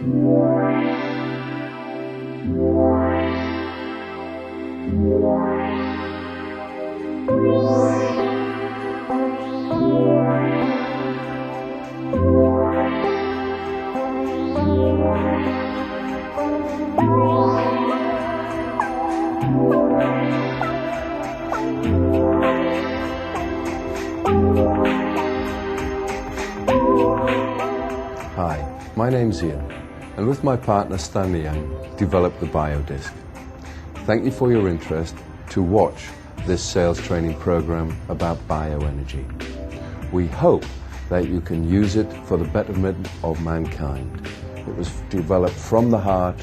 Hi, my name's Ian, and with my partner Stanley Young, developed the BioDisc. Thank you for your interest to watch this sales training program about bioenergy. We hope that you can use it for the betterment of mankind. It was developed from the heart,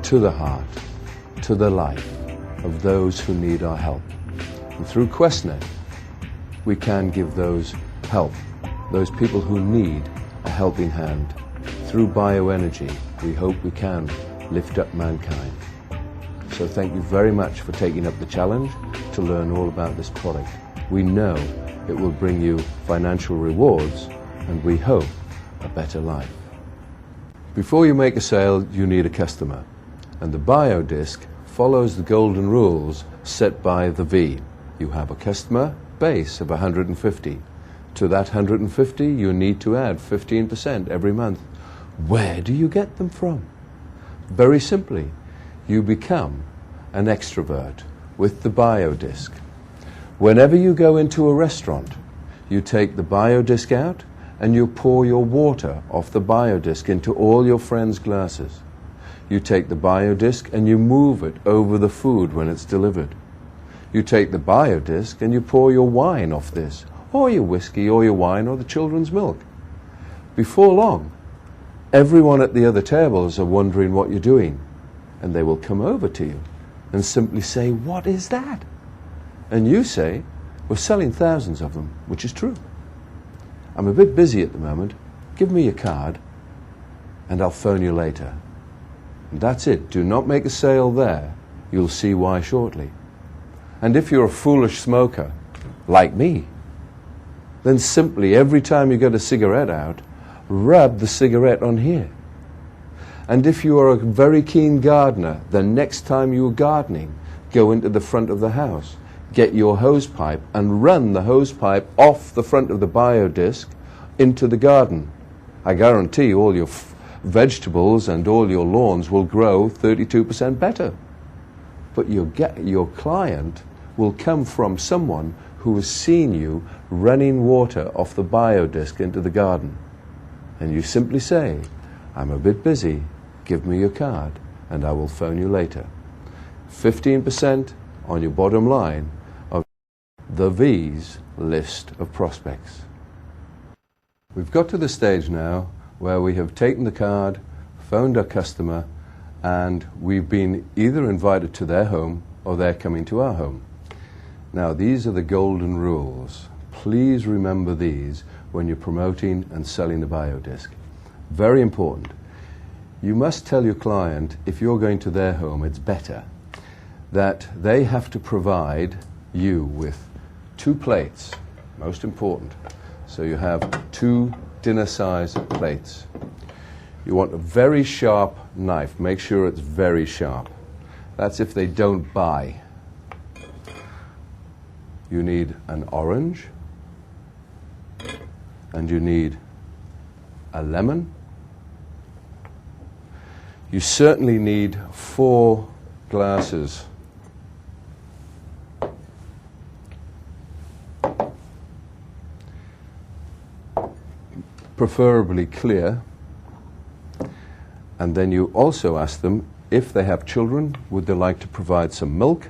to the life of those who need our help. And through QuestNet, we can give those help, those people who need a helping hand. Through bioenergy, we hope we can lift up mankind. So thank you very much for taking up the challenge to learn all about this product. We know it will bring you financial rewards and we hope a better life. Before you make a sale, you need a customer. And the BioDisc follows the golden rules set by the V. You have a customer base of 150. To that 150, you need to add 15% every month. Where do you get them from? Very simply, you become an extrovert with the BioDisc. Whenever you go into a restaurant, you take the BioDisc out and you pour your water off the BioDisc into all your friends' glasses. You take the BioDisc and you move it over the food when it's delivered. You take the BioDisc and you pour your wine off this, or your whiskey, or your wine, or the children's milk. Before long, everyone at the other tables are wondering what you're doing, and they will come over to you and simply say, "What is that?" And you say, "We're selling thousands of them," which is true. "I'm a bit busy at the moment. Give me your card, and I'll phone you later." And that's it. Do not make a sale there. You'll see why shortly. And if you're a foolish smoker, like me, then simply every time you get a cigarette out, rub the cigarette on here. And if you are a very keen gardener, the next time you are gardening, go into the front of the house, get your hose pipe and run the hose pipe off the front of the BioDisc into the garden. I guarantee all your vegetables and all your lawns will grow 32% better. But your client will come from someone who has seen you running water off the BioDisc into the garden. And you simply say, "I'm a bit busy, give me your card, and I will phone you later." 15% on your bottom line of the V's list of prospects. We've got to the stage now where we have taken the card, phoned our customer, and we've been either invited to their home or they're coming to our home. Now, these are the golden rules. Please remember these when you're promoting and selling the BioDisc. Very important. You must tell your client, if you're going to their home, it's better that they have to provide you with 2 plates, most important. So you have 2 dinner-sized plates. You want a very sharp knife. Make sure it's very sharp. That's if they don't buy. You need an orange, and you need a lemon. You certainly need 4 glasses. Preferably clear. And then you also ask them if they have children, would they like to provide some milk?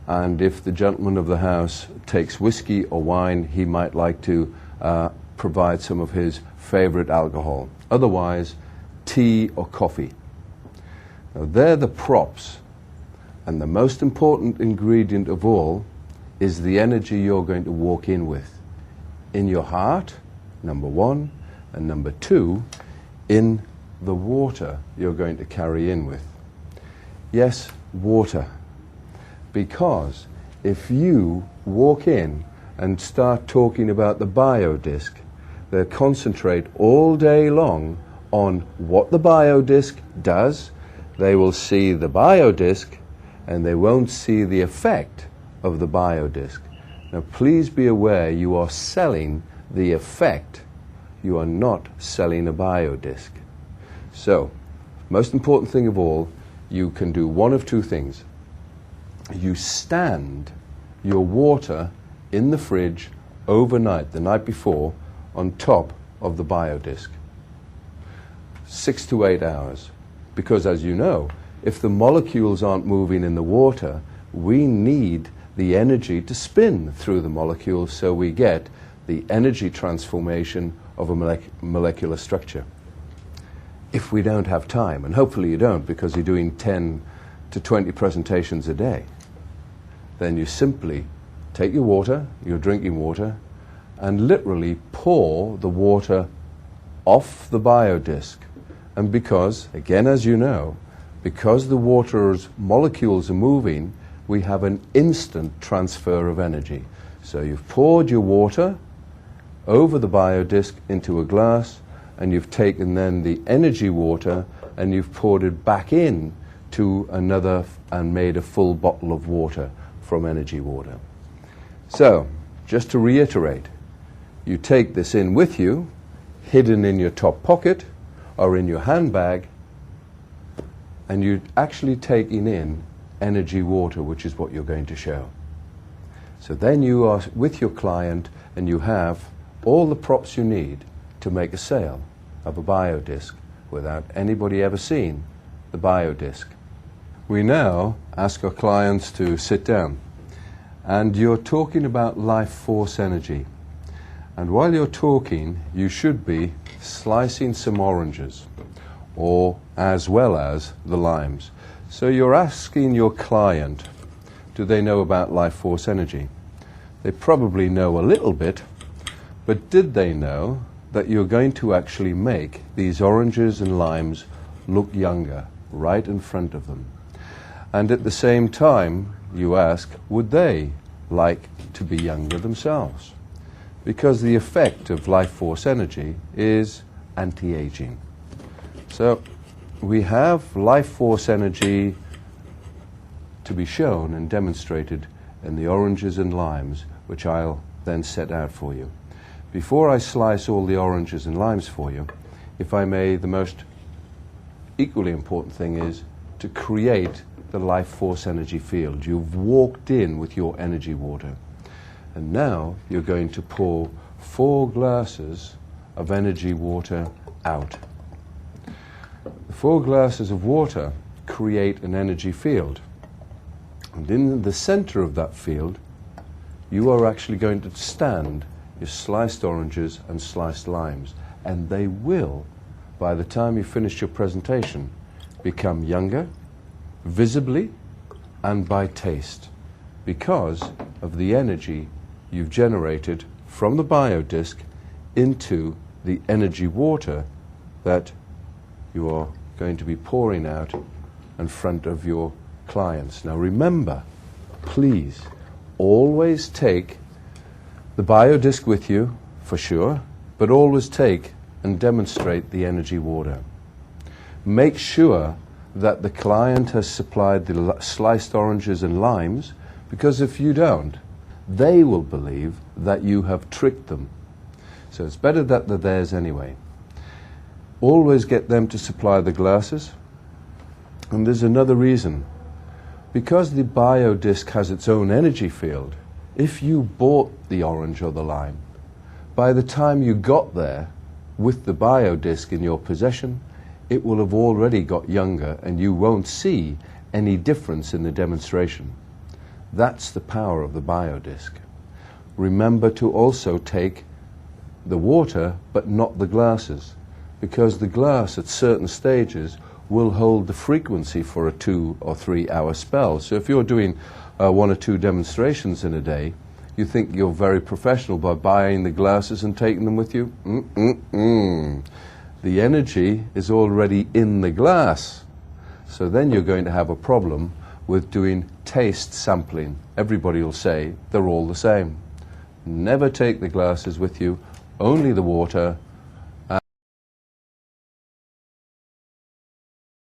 And if the gentleman of the house takes whiskey or wine, he might like to provide some of his favorite alcohol. Otherwise, tea or coffee. Now, they're the props. And the most important ingredient of all is the energy you're going to walk in with. In your heart, number 1, and number 2, in the water you're going to carry in with. Yes, water. Because if you walk in and start talking about the BioDisc, they concentrate all day long on what the biodisc does. They will see the biodisc and they won't see the effect of the biodisc. Now please be aware, you are selling the effect. You are not selling a biodisc. So, most important thing of all, you can do one of two things. You stand your water in the fridge overnight, the night before, on top of the biodisc. 6 to 8 hours. Because as you know, if the molecules aren't moving in the water, we need the energy to spin through the molecules so we get the energy transformation of a molecular structure. If we don't have time, and hopefully you don't because you're doing 10 to 20 presentations a day, then you simply take your water, your drinking water, and literally pour the water off the biodisc. And because, again as you know, because the water's molecules are moving, we have an instant transfer of energy. So you've poured your water over the biodisc into a glass, and you've taken then the energy water and you've poured it back in to another and made a full bottle of water from energy water. So, just to reiterate, you take this in with you, hidden in your top pocket or in your handbag, and you're actually taking in energy water, which is what you're going to show. So then you are with your client and you have all the props you need to make a sale of a biodisc without anybody ever seeing the biodisc. We now ask our clients to sit down, and you're talking about life force energy. And while you're talking, you should be slicing some oranges, or as well as the limes. So you're asking your client, do they know about life force energy? They probably know a little bit, but did they know that you're going to actually make these oranges and limes look younger right in front of them? And at the same time, you ask, would they like to be younger themselves? Because the effect of life force energy is anti-aging. So we have life force energy to be shown and demonstrated in the oranges and limes, which I'll then set out for you. Before I slice all the oranges and limes for you, if I may, the most equally important thing is to create the life force energy field. You've walked in with your energy water, and now you're going to pour 4 glasses of energy water out. The 4 glasses of water create an energy field, and in the center of that field you are actually going to stand your sliced oranges and sliced limes, and they will, by the time you finish your presentation, become younger, visibly and by taste, because of the energy you've generated from the biodisc into the energy water that you are going to be pouring out in front of your clients. Now remember, please always take the biodisc with you, for sure, but always take and demonstrate the energy water. Make sure that the client has supplied the sliced oranges and limes, because if you don't, they will believe that you have tricked them. So it's better that they're theirs anyway. Always get them to supply the glasses. And there's another reason. Because the biodisc has its own energy field, if you bought the orange or the lime, by the time you got there with the biodisc in your possession, it will have already got younger and you won't see any difference in the demonstration. That's the power of the biodisc. Remember to also take the water but not the glasses, because the glass at certain stages will hold the frequency for a 2 or 3 hour spell. So if you're doing 1 or 2 demonstrations in a day, you think you're very professional by buying the glasses and taking them with you? The energy is already in the glass. So then you're going to have a problem with doing taste sampling. Everybody will say they're all the same. Never take the glasses with you, only the water,